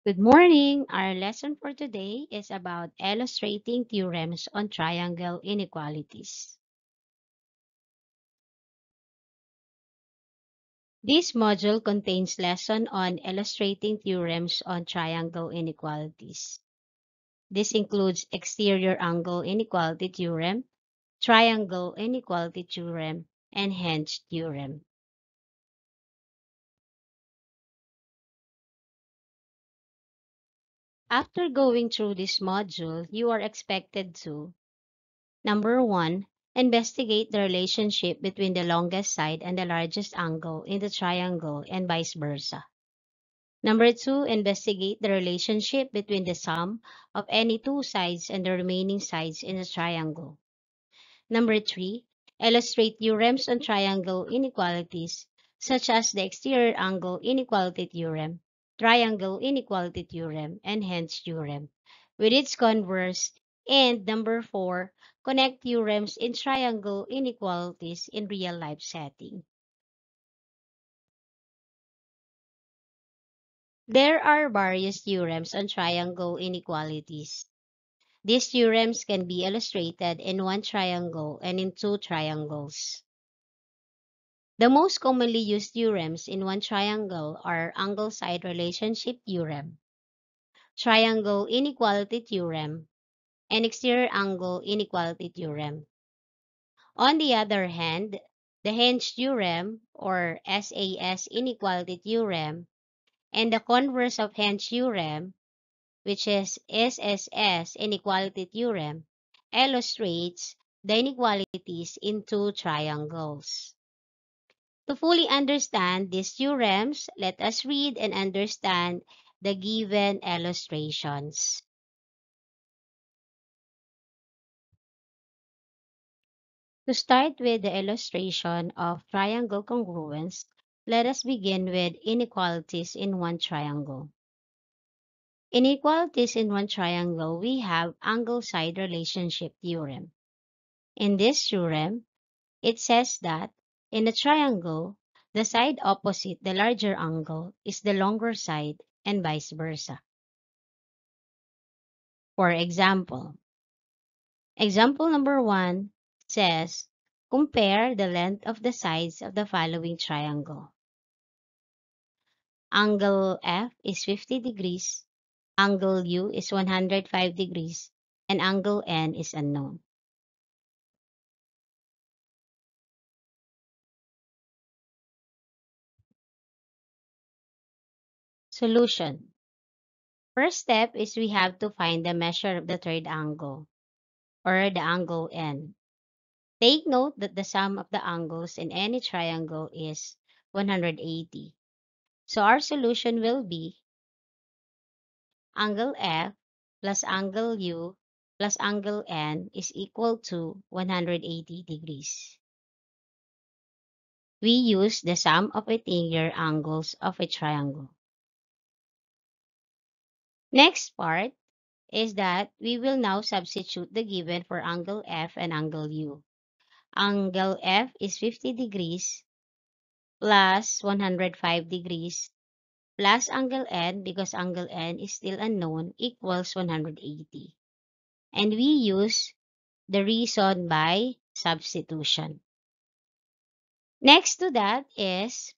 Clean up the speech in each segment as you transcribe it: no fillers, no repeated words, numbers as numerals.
Good morning. Our lesson for today is about illustrating theorems on triangle inequalities. This module contains lesson on illustrating theorems on triangle inequalities. This includes exterior angle inequality theorem, triangle inequality theorem, and Henge theorem. After going through this module, you are expected to Number 1, investigate the relationship between the longest side and the largest angle in the triangle and vice versa. Number 2, investigate the relationship between the sum of any two sides and the remaining sides in the triangle. Number 3, illustrate theorems on triangle inequalities such as the exterior angle inequality theorem, triangle inequality theorem, and Hence theorem with its converse. And number 4, connect theorems in triangle inequalities in real life setting. There are various theorems on triangle inequalities. These theorems can be illustrated in one triangle and in two triangles. The most commonly used theorems in one triangle are angle-side relationship theorem, triangle inequality theorem, and exterior angle inequality theorem. On the other hand, the Henge theorem or SAS inequality theorem and the converse of Henge theorem, which is SSS inequality theorem, illustrates the inequalities in two triangles. To fully understand these theorems, let us read and understand the given illustrations. To start with the illustration of triangle congruence, let us begin with inequalities in one triangle. Inequalities in one triangle, we have angle-side relationship theorem. In this theorem, it says that in a triangle, the side opposite the larger angle is the longer side and vice versa. For example number 1 says, compare the length of the sides of the following triangle. Angle F is 50 degrees, angle U is 105 degrees, and angle N is unknown. Solution. First step is we have to find the measure of the third angle, or the angle N. Take note that the sum of the angles in any triangle is 180. So our solution will be angle F plus angle U plus angle N is equal to 180 degrees. We use the sum of interior angles of a triangle. Next part is that we will now substitute the given for angle F and angle U. Angle F is 50 degrees plus 105 degrees plus angle N, because angle N is still unknown, equals 180. And we use the reason by substitution. Next to that is,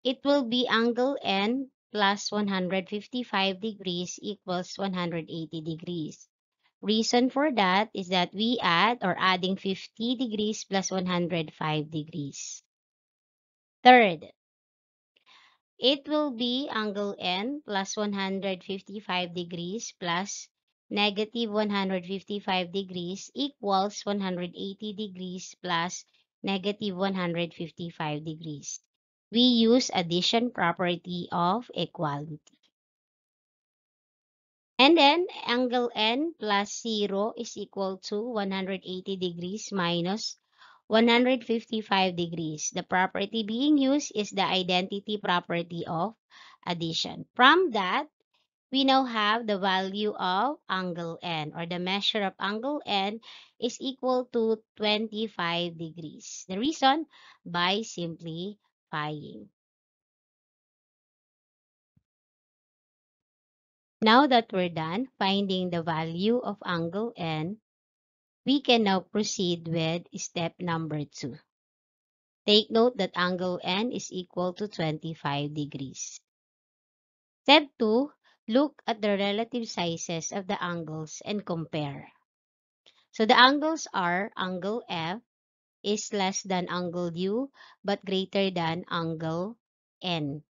it will be angle N plus 155 degrees equals 180 degrees. Reason for that is that we adding 50 degrees plus 105 degrees. Third, it will be angle N plus 155 degrees plus negative 155 degrees equals 180 degrees plus negative 155 degrees. We use addition property of equality. And then angle N plus 0 is equal to 180 degrees minus 155 degrees. The property being used is the identity property of addition. From that, we now have the value of angle N, or the measure of angle N is equal to 25 degrees. The reason? By simplifying. Now that we're done finding the value of angle N, we can now proceed with step number 2. Take note that angle N is equal to 25 degrees. Step 2, look at the relative sizes of the angles and compare. So the angles are angle F is less than angle U but greater than angle N.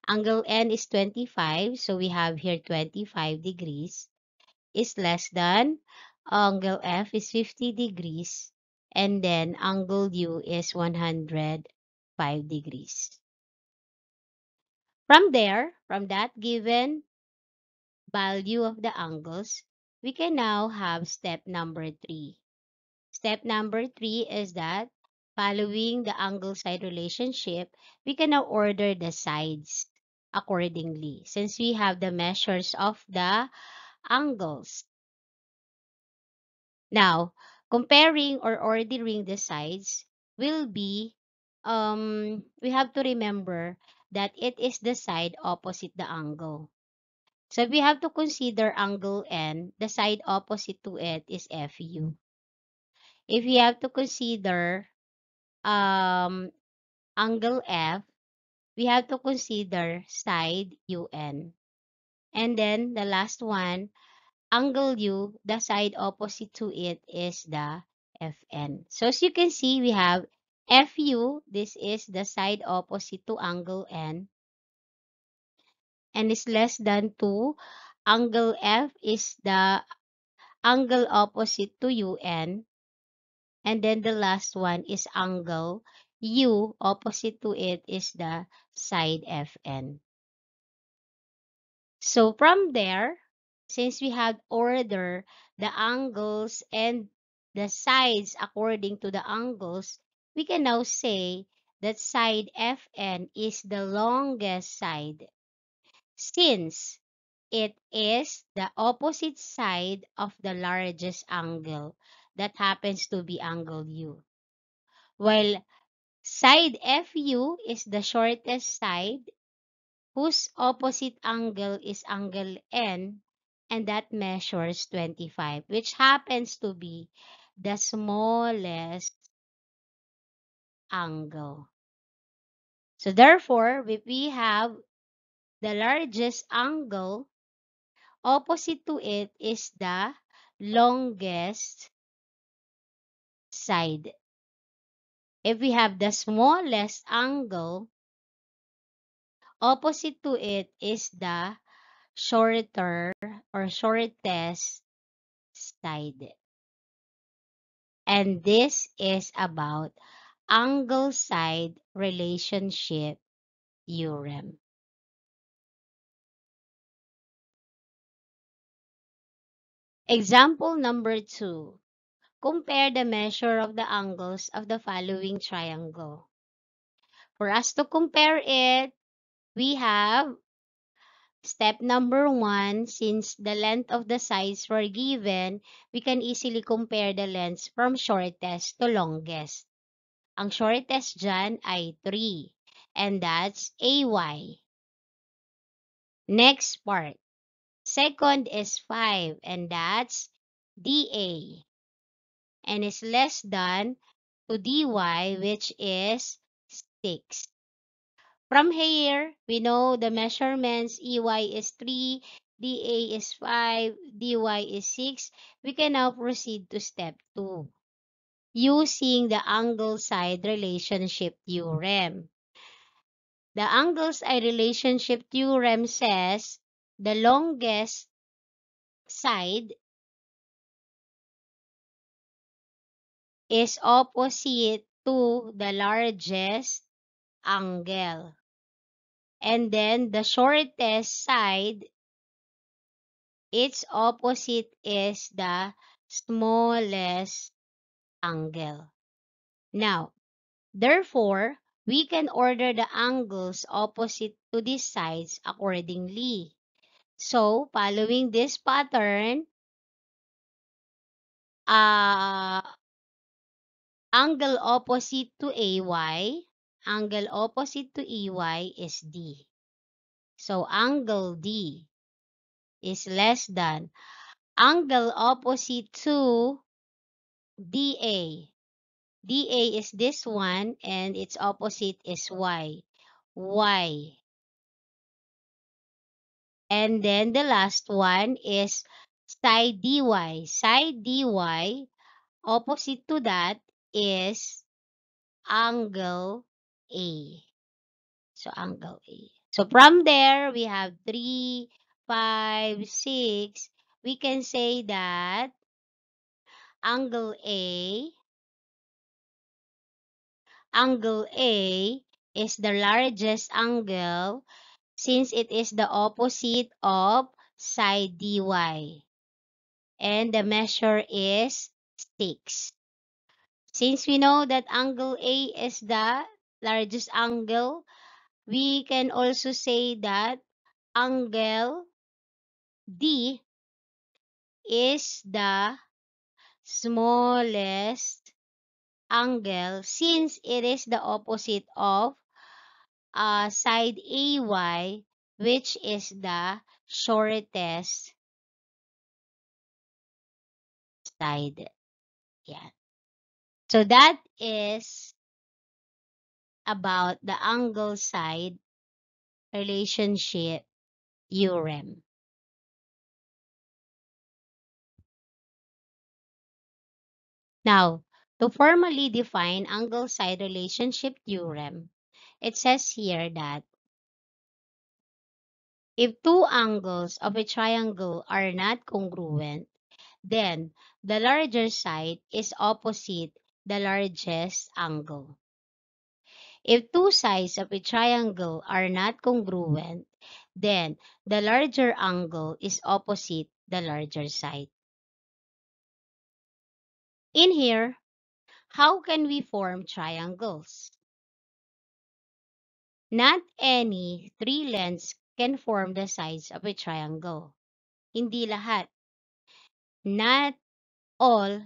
Angle N is 25, so we have here 25 degrees is less than angle F is 50 degrees and then angle U is 105 degrees. From there, from that given value of the angles, we can now have step number 3. Step number 3 is that following the angle side relationship, we can now order the sides accordingly since we have the measures of the angles. Now, comparing or ordering the sides will be, we have to remember that it is the side opposite the angle. So we have to consider angle N, the side opposite to it is FU. If we have to consider angle F, we have to consider side UN. And then the last one, angle U, the side opposite to it is the FN. So as you can see, we have FU, this is the side opposite to angle N, and is less than 2. Angle F is the angle opposite to UN. And then the last one is angle U, opposite to it is the side FN. So from there, since we have order the angles and the sides according to the angles, we can now say that side FN is the longest side since it is the opposite side of the largest angle that happens to be angle U. While side FU is the shortest side whose opposite angle is angle N, and that measures 25, which happens to be the smallest angle. So therefore, if we have the largest angle, opposite to it is the longest side. If we have the smallest angle, opposite to it is the shorter or shortest side. And this is about angle side relationship theorem. Example number 2. Compare the measure of the angles of the following triangle. For us to compare it, we have step number 1. Since the length of the sides were given, we can easily compare the lengths from shortest to longest. Ang shortest dyan ay 3. And that's AY. Next part. Second is 5. And that's DA. And is less than to DY, which is 6. From here, we know the measurements EY is 3, DA is 5, DY is 6. We can now proceed to step 2. Using the angle side relationship theorem. The angle side relationship theorem says the longest side is opposite to the largest angle. And then the shortest side, its opposite is the smallest angle. Now, therefore, we can order the angles opposite to these sides accordingly. So, following this pattern, angle opposite to AY, angle opposite to EY is D. So, angle D is less than angle opposite to DA. DA is this one and its opposite is Y. Y. And then the last one is side DY. Side DY, opposite to that is angle A. So angle A. So from there, we have 3, 5, 6. We can say that angle A, angle A is the largest angle since it is the opposite of side DY. And the measure is 6. Since we know that angle A is the largest angle, we can also say that angle D is the smallest angle since it is the opposite of side AY, which is the shortest side. Yeah. So that is about the angle side relationship theorem. Now, to formally define angle side relationship theorem, it says here that if two angles of a triangle are not congruent, then the larger side is opposite the largest angle. If two sides of a triangle are not congruent, then the larger angle is opposite the larger side. In here, how can we form triangles? Not any three lengths can form the sides of a triangle. Hindi lahat. Not all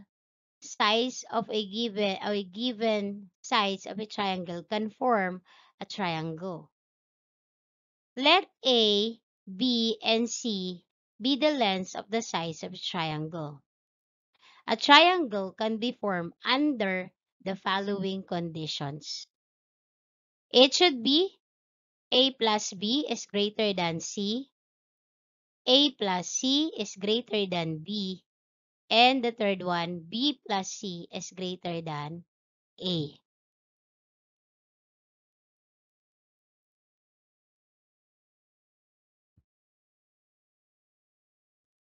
sides of a given sides of a triangle can form a triangle. Let A, B, and C be the lengths of the sides of a triangle. A triangle can be formed under the following conditions. It should be A plus B is greater than C, A plus C is greater than B, and the third one, B plus C is greater than A.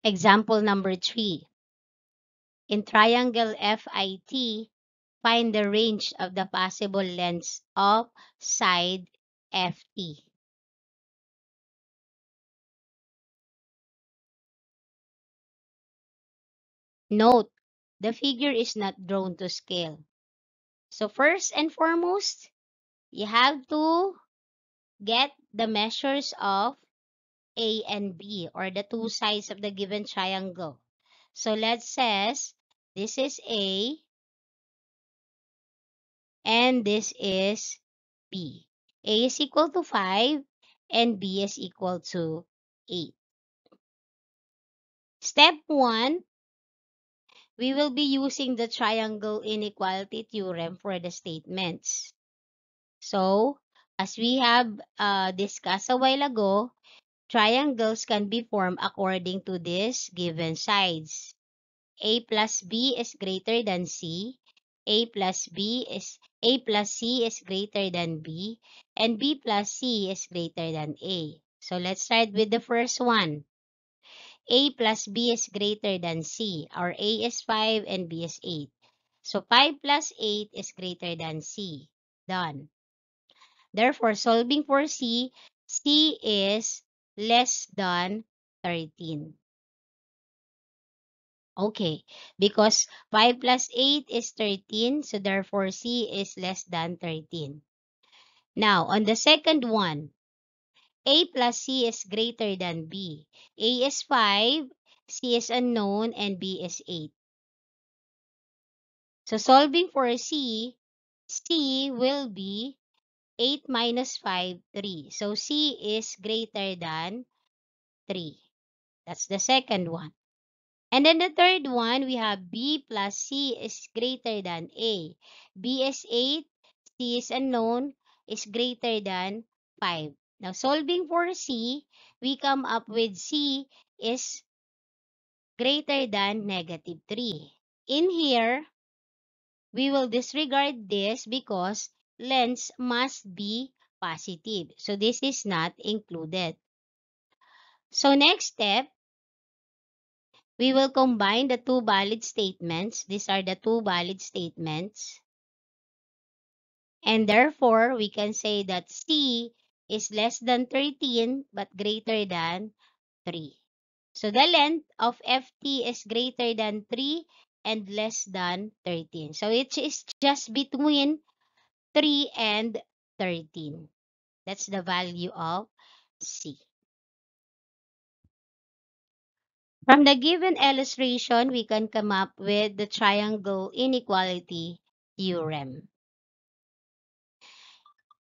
Example number 3. In triangle FIT, find the range of the possible lengths of side FT. Note, the figure is not drawn to scale. So first and foremost, you have to get the measures of A and B, or the two sides of the given triangle. So let's say this is A and this is B. A is equal to 5 and B is equal to 8. Step 1, we will be using the triangle inequality theorem for the statements. So, as we have discussed a while ago, triangles can be formed according to these given sides. A plus B is greater than C, A plus C is greater than B, and B plus C is greater than A. So let's start with the first one. A plus B is greater than C. Our A is 5 and B is 8. So 5 plus 8 is greater than C. Done. Therefore, solving for C, C is less than 13. Okay, because 5 plus 8 is 13, so therefore C is less than 13. Now, on the second one, A plus C is greater than B. A is 5, C is unknown, and B is 8. So solving for C, C will be 8 minus 5, 3. So C is greater than 3. That's the second one. And then the third one, we have B plus C is greater than A. B is 8, C is unknown, is greater than 5. Now, solving for C, we come up with C is greater than negative 3. In here, we will disregard this because lengths must be positive. So, this is not included. So, next step, we will combine the two valid statements. These are the two valid statements. And therefore, we can say that C is less than 13 but greater than 3. So the length of FT is greater than 3 and less than 13. So it is just between 3 and 13. That's the value of C. From the given illustration, we can come up with the triangle inequality theorem.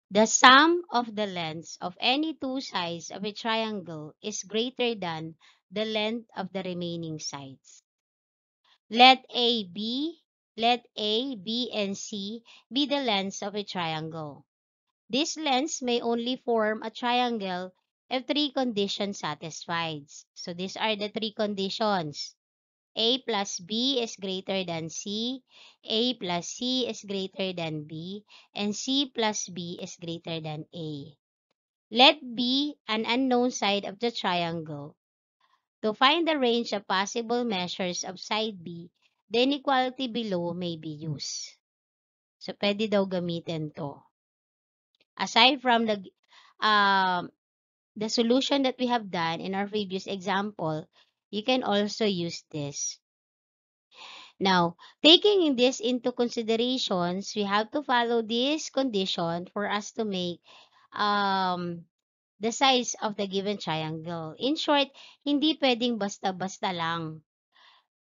The sum of the lengths of any two sides of a triangle is greater than the length of the remaining sides. Let let A, B, and C be the lengths of a triangle. These lengths may only form a triangle if three conditions satisfied. So these are the three conditions. A plus B is greater than C, A plus C is greater than B, and C plus B is greater than A. Let B an unknown side of the triangle. To find the range of possible measures of side B, the inequality below may be used. So, pwede daw gamitin to. Aside from the solution that we have done in our previous example, you can also use this. Now, taking this into considerations, we have to follow this condition for us to make the size of the given triangle. In short, hindi pwedeng basta-basta lang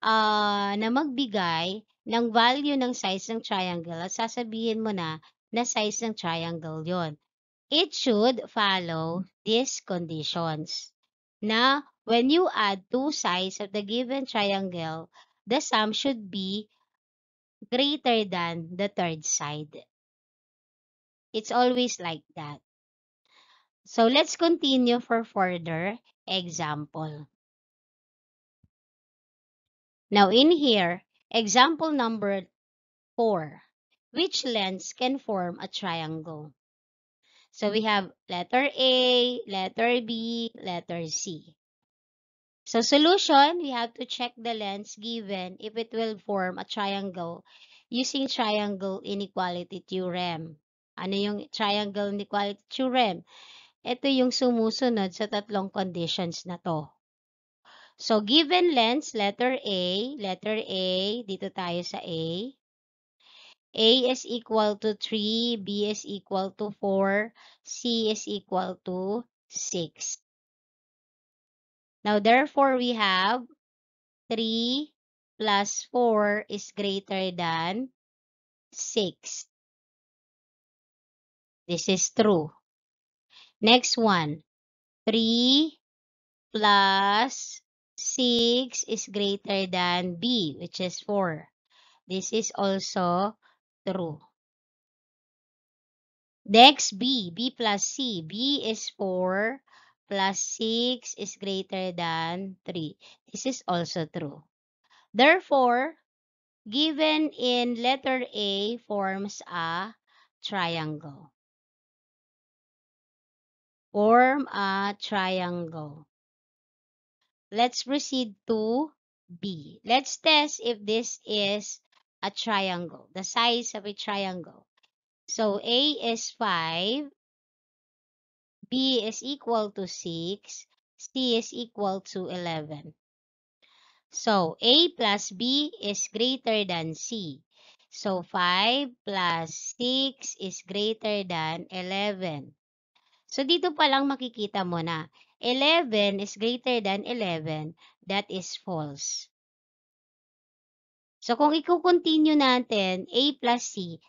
na magbigay ng value ng size ng triangle at sasabihin mo na size ng triangle yon. It should follow these conditions. Na when you add two sides of the given triangle, the sum should be greater than the third side. It's always like that. So let's continue for further example. Now in here, example number 4. Which lengths can form a triangle? So we have letter A, letter B, letter C. So solution, we have to check the lengths given if it will form a triangle using triangle inequality theorem. Ano yung triangle inequality theorem? Ito yung sumusunod sa tatlong conditions na to. So, given lengths, letter A, dito tayo sa A. A is equal to 3, B is equal to 4, C is equal to 6. Now, therefore, we have 3 plus 4 is greater than 6. This is true. Next one, 3 plus 6 is greater than B, which is 4. This is also true. Next, B plus C. B is 4 plus 6 is greater than 3. This is also true. Therefore, given in letter A forms a triangle. Form a triangle. Let's proceed to B. Let's test if this is a triangle, the size of a triangle. So A is 5, B is equal to 6, C is equal to 11. So A plus B is greater than C. So 5 plus 6 is greater than 11. So dito pa lang makikita mo na 11 is greater than 11. That is false. So kung i-continue natin, A plus C,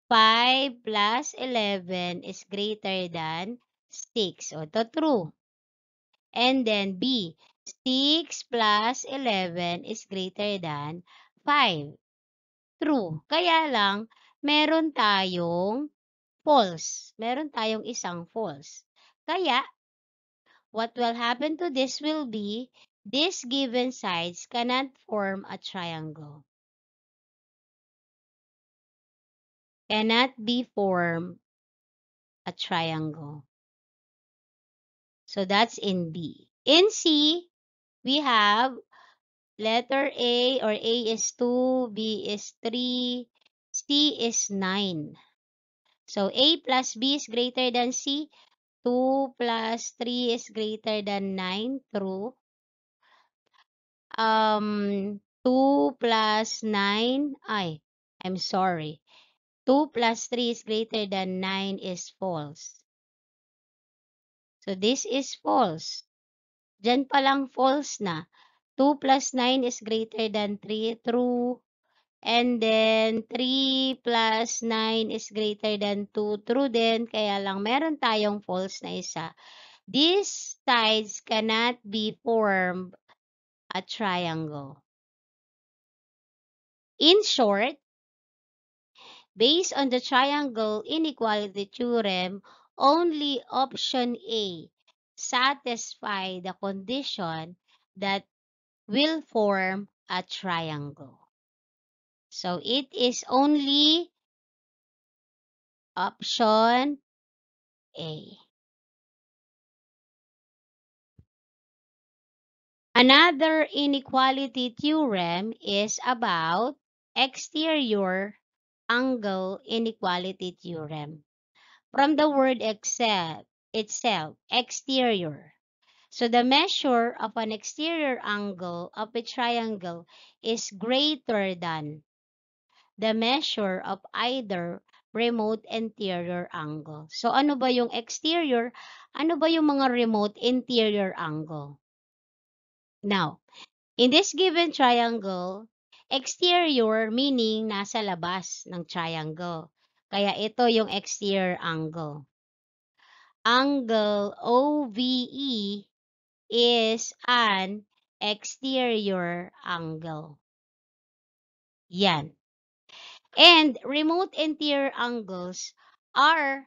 5 plus 11 is greater than 6. So ito true. And then B, 6 plus 11 is greater than 5. True. Kaya lang, meron tayong false. Meron tayong isang false. Kaya, what will happen to this will be, these given sides cannot form a triangle. Cannot be form a triangle. So that's in B. In C, we have letter A, or A is 2, B is 3, C is 9. So A plus B is greater than C. 2 plus 3 is greater than 9. True. 2 plus 9, I'm sorry. 2 plus 3 is greater than 9 is false. So this is false. Diyan pa lang false na. 2 plus 9 is greater than 3. True. And then, 3 plus 9 is greater than 2. True din. Kaya lang, meron tayong false na isa. These sides cannot be formed a triangle. In short, based on the triangle inequality theorem, only option A satisfy the condition that will form a triangle. So it is only option A. Another inequality theorem is about exterior angle inequality theorem. From the word itself, exterior. So the measure of an exterior angle of a triangle is greater than the measure of either remote interior angle. So ano ba yung exterior? Ano ba yung mga remote interior angle? Now, in this given triangle, exterior meaning nasa labas ng triangle. Kaya ito yung exterior angle. Angle OVE is an exterior angle. Yan. And remote interior angles are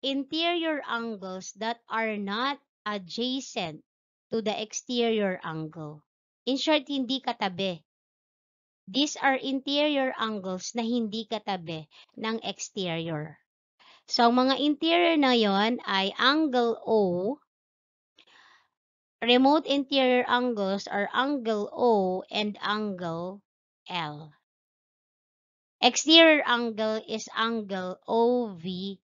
interior angles that are not adjacent to the exterior angle. In short, hindi katabi. These are interior angles na hindi katabi ng exterior. So, ang mga interior na yon ay angle O. Remote interior angles are angle O and angle L. Exterior angle is angle OVE.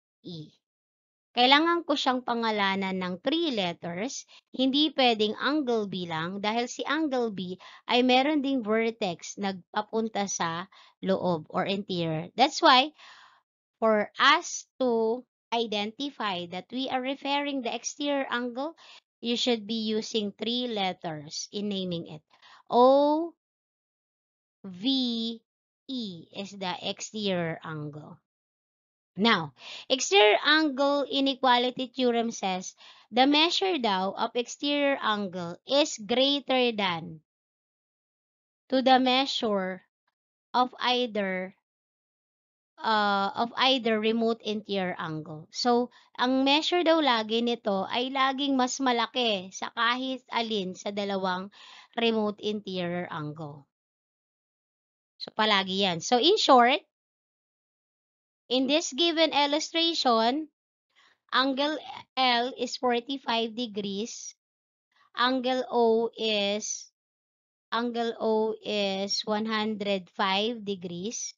Kailangan ko siyang pangalanan ng 3 letters, hindi pwedeng angle B lang dahil si angle B ay meron ding vertex nagpapunta sa loob or interior. That's why, for us to identify that we are referring the exterior angle, you should be using 3 letters in naming it. O, V, E is the exterior angle. Now, exterior angle inequality theorem says the measure daw of exterior angle is greater than to the measure of either remote interior angle. So, ang measure daw lagi nito ay laging mas malaki sa kahit alin sa dalawang remote interior angle. So, palagi yan. So, in short, in this given illustration, angle L is 45 degrees. Angle O is 105 degrees.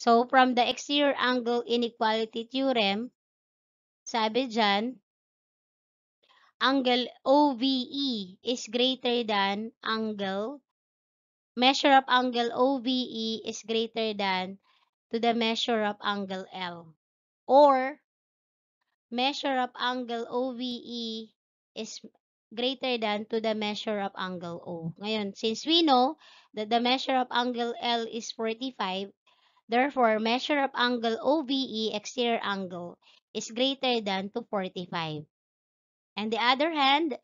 So, from the exterior angle inequality theorem, sabi dyan, angle OVE is greater than measure of angle OVE is greater than to the measure of angle L. Or, measure of angle OVE is greater than to the measure of angle O. Ngayon, since we know that the measure of angle L is 45, therefore, measure of angle OVE, exterior angle, is greater than to 45. And the other hand,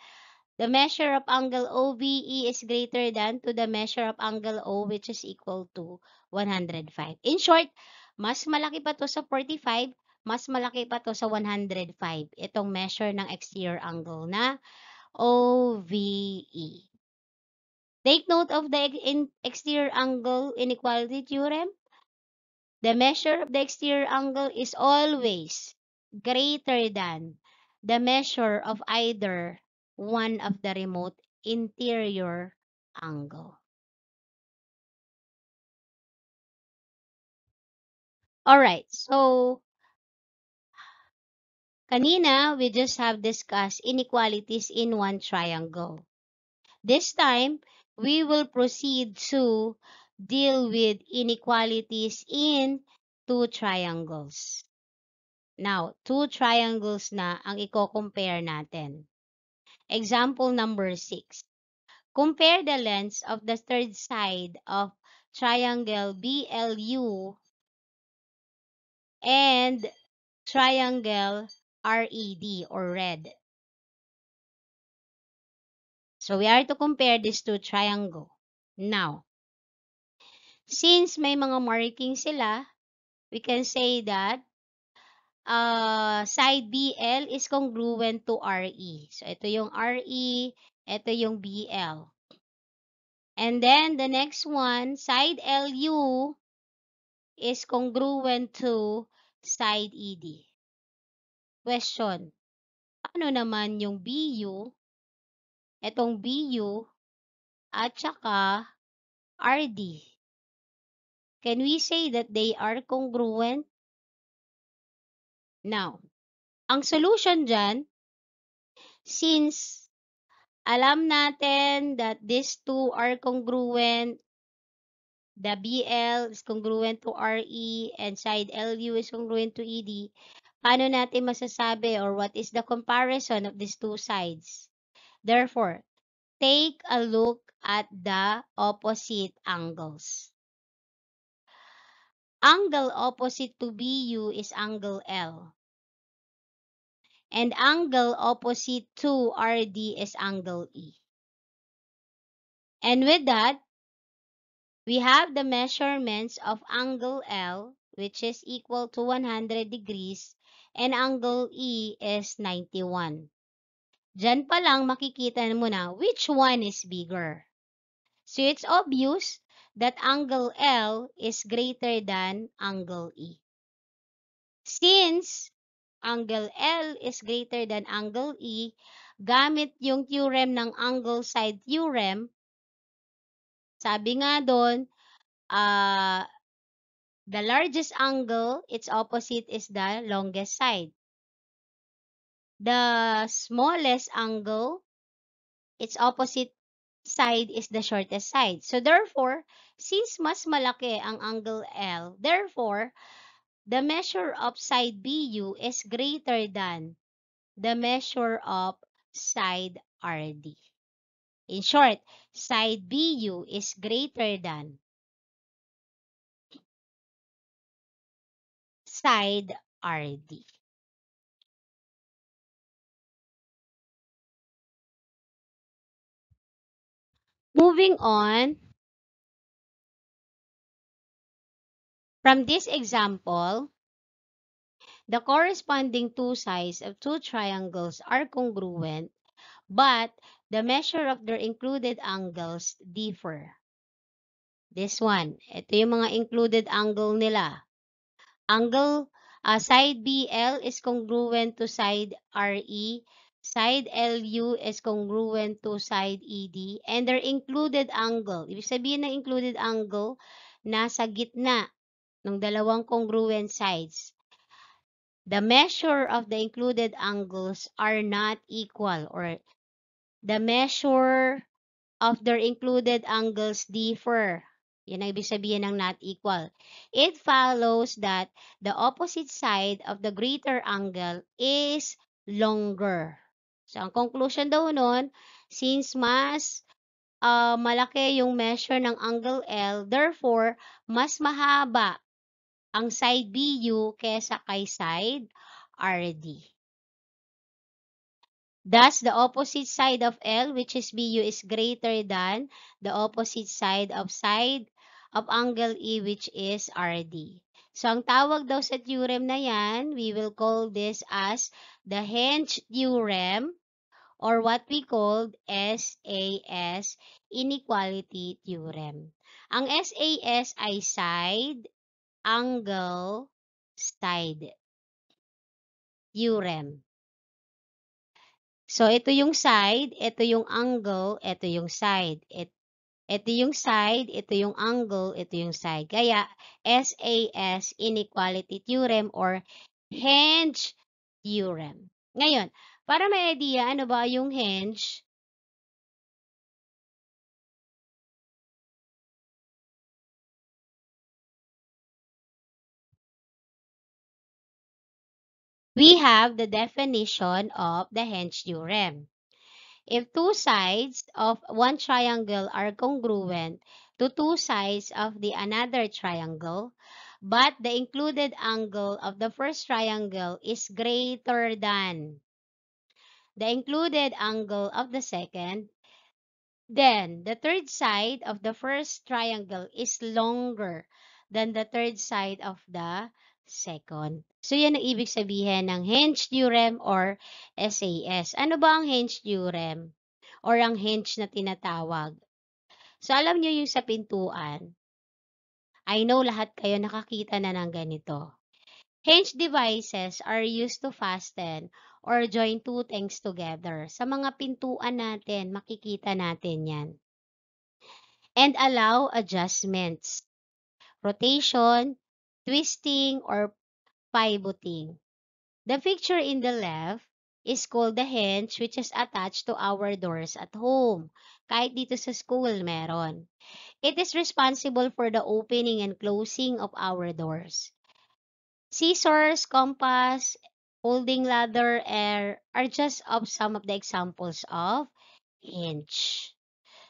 the measure of angle OBE is greater than to the measure of angle O, which is equal to 105. In short, mas malaki pa to sa 45, mas malaki pa to sa 105. Itong measure ng exterior angle na OVE. Take note of the exterior angle inequality theorem. The measure of the exterior angle is always greater than the measure of either one of the remote interior angle. Alright, so kanina we just have discussed inequalities in one triangle. This time, we will proceed to deal with inequalities in two triangles. Now, two triangles na ang i-compare natin. Example number 6. Compare the lengths of the third side of triangle BLU and triangle RED or red. So we are to compare these two triangles. Now, since may mga marking sila, we can say that side BL is congruent to RE. So ito yung RE, ito yung BL. And then the next one, side LU is congruent to side ED. Question, paano naman yung BU, etong BU, at saka RD? Can we say that they are congruent? Now, ang solution dyan, since alam natin that these two are congruent, the BL is congruent to RE and side LU is congruent to ED, paano natin masasabi or what is the comparison of these two sides? Therefore, take a look at the opposite angles. Angle opposite to BU is angle L. And angle opposite to RD is angle E. And with that, we have the measurements of angle L, which is equal to 100 degrees, and angle E is 91. Diyan pa lang makikita mo na which one is bigger. So it's obvious that angle L is greater than angle E. Since angle L is greater than angle E, gamit yung theorem ng angle side theorem, sabi nga doon, the largest angle, its opposite is the longest side. The smallest angle, its opposite side is the shortest side. So therefore, since mas malaki ang angle L, therefore, the measure of side BU is greater than the measure of side RD. In short, side BU is greater than side RD. Moving on, from this example, the corresponding two sides of two triangles are congruent, but the measure of their included angles differ. This one, ito yung mga included angle nila. Side BL is congruent to side RE, side LU is congruent to side ED, and their included angle, ibig sabihin ng included angle, nasa gitna ng dalawang congruent sides. The measure of the included angles are not equal, or the measure of their included angles differ. Yan ang ibig sabihin ng not equal. It follows that the opposite side of the greater angle is longer. So, ang conclusion daw nun, since mas malaki yung measure ng angle L, therefore, mas mahaba ang side BU kesa kay side RD. Thus, the opposite side of L, which is BU, is greater than the opposite side of angle E, which is RD. So, ang tawag daw sa theorem na yan, we will call this as the Hench theorem, or what we called SAS, inequality theorem. Ang SAS ay side, angle, side theorem. So, ito yung side, ito yung angle, ito yung side. Ito yung side, ito yung angle, ito yung side. Kaya, SAS, inequality theorem or Henge theorem. Ngayon, para may idea, ano ba yung Henge? We have the definition of the Henge theorem. If two sides of one triangle are congruent to two sides of the another triangle, but the included angle of the first triangle is greater than the included angle of the second, then the third side of the first triangle is longer than the third side of the second. So, yan ang ibig sabihin ng Henge theorem or SAS. Ano ba ang Henge theorem? Or ang Henge na tinatawag? So, alam nyo yung sa pintuan. I know lahat kayo nakakita na ng ganito. Hinge devices are used to fasten or join two things together. Sa mga pintuan natin, makikita natin yan. And allow adjustments, rotation, twisting, or pivoting. The picture in the left is called the hinge, which is attached to our doors at home. Kahit dito sa school meron. It is responsible for the opening and closing of our doors. Scissors, compass, folding ladder are just of some of the examples of hinge.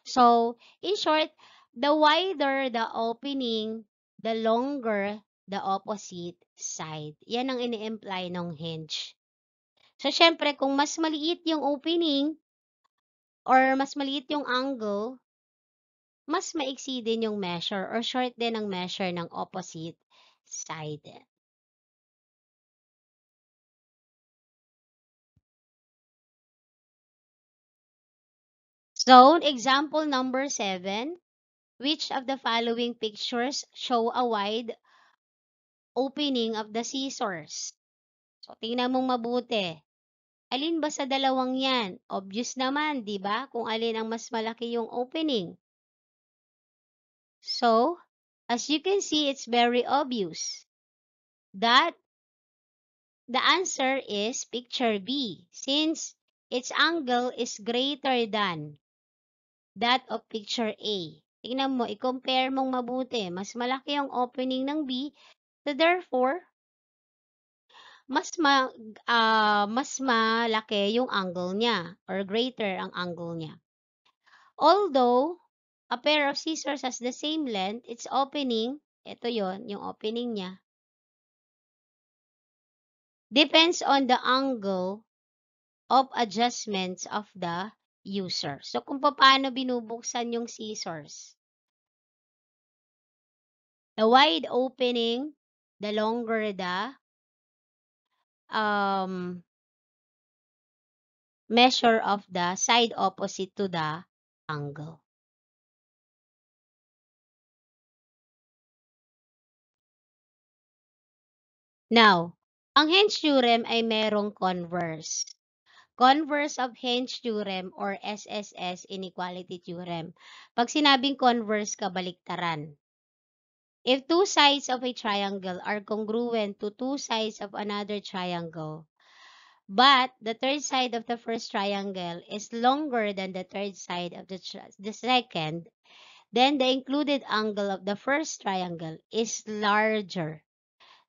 So, in short, the wider the opening, the longer the opposite side. Yan ang ini-imply ng hinge. So, syempre, kung mas maliit yung opening or mas maliit yung angle, mas maiksi din yung measure or short din ang measure ng opposite side. So, example number 7, which of the following pictures show a wide opening of the scissors? So, tingnan mong mabuti. Alin ba sa dalawang yan? Obvious naman, di ba? Kung alin ang mas malaki yung opening. So, as you can see, it's very obvious that the answer is picture B, since its angle is greater than that of picture A. Tingnan mo, i-compare mong mabuti. Mas malaki ang opening ng B, so therefore, mas malaki yung angle niya or greater ang angle niya. Although, a pair of scissors has the same length, its opening, ito yon yung opening niya, depends on the angle of adjustments of the user. So, kung paano binubuksan yung scissors. The wide opening, the longer the measure of the side opposite to the angle. Now, ang Henge theorem ay merong converse. Converse of Henge theorem or SSS inequality theorem. Pag sinabing converse, kabaliktaran. If two sides of a triangle are congruent to two sides of another triangle, but the third side of the first triangle is longer than the third side of the second, then the included angle of the first triangle is larger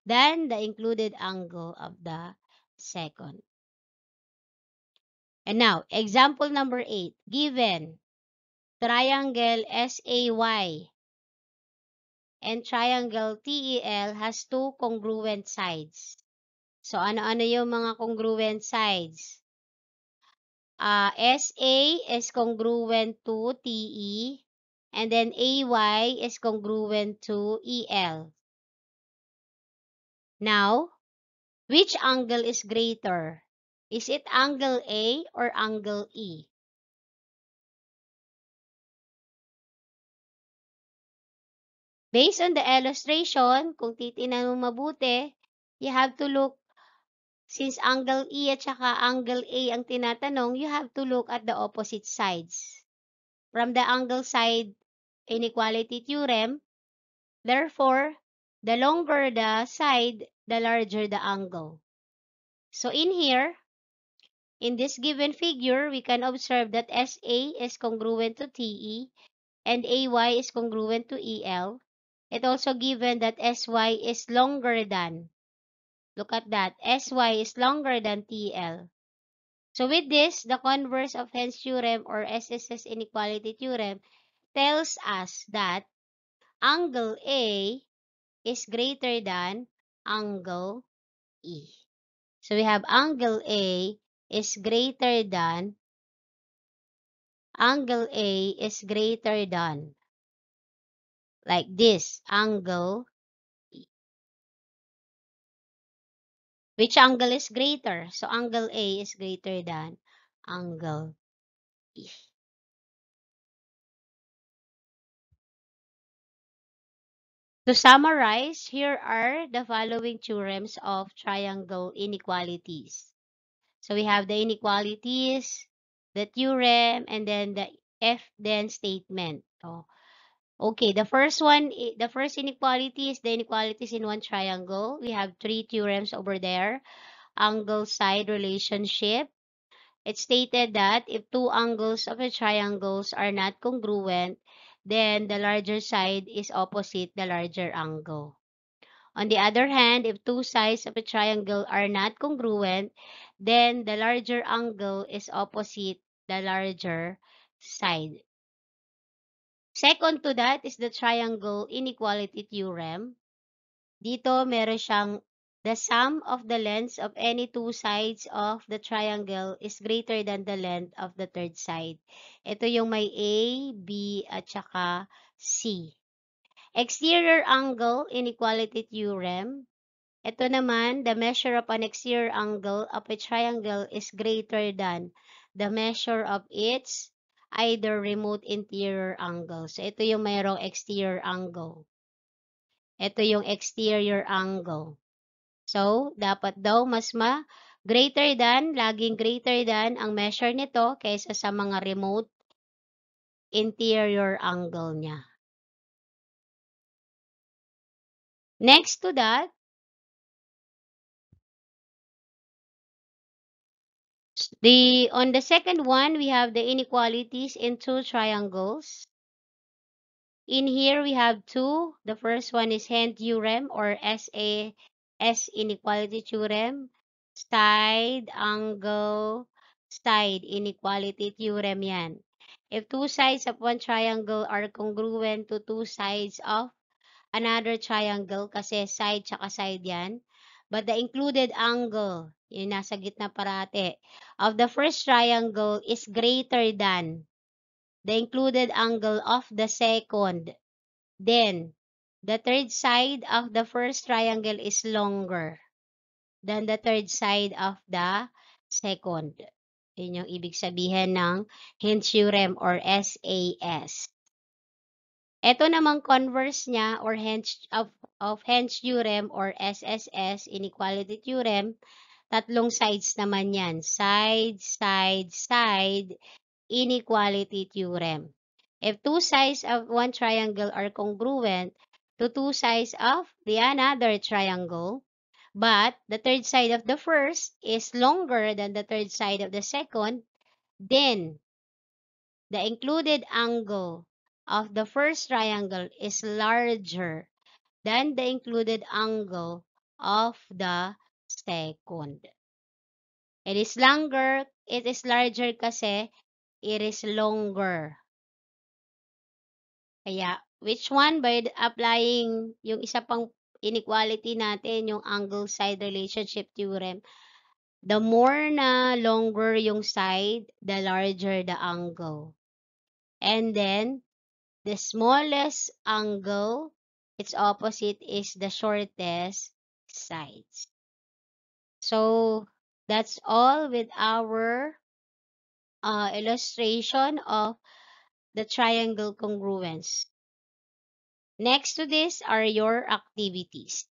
than the included angle of the second. And now, example number 8. Given triangle SAY and triangle TEL has two congruent sides. So, ano-ano yung mga congruent sides? SA is congruent to TE, and then AY is congruent to EL. Now, which angle is greater? Is it angle A or angle E? Based on the illustration, kung titinan mo mabuti, you have to look, since angle E at saka angle A ang tinatanong, you have to look at the opposite sides. From the angle side inequality theorem, therefore, the longer the side, the larger the angle. So in here, in this given figure, we can observe that SA is congruent to TE and AY is congruent to EL. It also given that SY is longer than, look at that, SY is longer than TL. So with this, the converse of Hens theorem or SSS inequality theorem tells us that angle A is greater than angle E. So we have angle A is greater than, angle A is greater than, like this, angle E. Which angle is greater? So angle A is greater than angle E. To summarize, here are the following theorems of triangle inequalities. So we have the inequalities, the theorem, and then the if-then statement. So, okay, the first one, the first inequality is the inequalities in one triangle. We have three theorems over there. Angle-side relationship. It stated that if two angles of a triangle are not congruent, then the larger side is opposite the larger angle. On the other hand, if two sides of a triangle are not congruent, then the larger angle is opposite the larger side. Second to that is the triangle inequality theorem. Dito meron siyang the sum of the lengths of any two sides of the triangle is greater than the length of the third side. Ito yung may A, B, at saka C. Exterior angle inequality theorem. Ito naman, the measure of an exterior angle of a triangle is greater than the measure of its either remote interior angle. So, ito yung mayroong exterior angle. Ito yung exterior angle. So, dapat daw greater than, laging greater than ang measure nito kaysa sa mga remote interior angle niya. Next to that, on the second one, we have the inequalities in two triangles. In here, we have two. The first one is Hens theorem or SAS inequality theorem. Side, angle, side inequality theorem yan. If two sides of one triangle are congruent to two sides of another triangle, kasi side tsaka side yan, but the included angle, yung nasa gitna parate, of the first triangle is greater than the included angle of the second. Then, the third side of the first triangle is longer than the third side of the second. Yun yung ibig sabihin ng Hens theorem or SAS. Ito namang converse niya or of Hens theorem or SSS inequality theorem, tatlong sides naman yan. Side, side, side, inequality theorem. If two sides of one triangle are congruent to two sides of the another triangle, but the third side of the first is longer than the third side of the second, then the included angle of the first triangle is larger than the included angle of the second. It is larger kasi it is longer. Kaya, which one by applying yung isa pang inequality natin, yung angle side relationship theorem, The more na longer yung side, the larger the angle. And then, the smallest angle, its opposite is the shortest sides. So, that's all with our illustration of the triangle congruence. Next to this are your activities.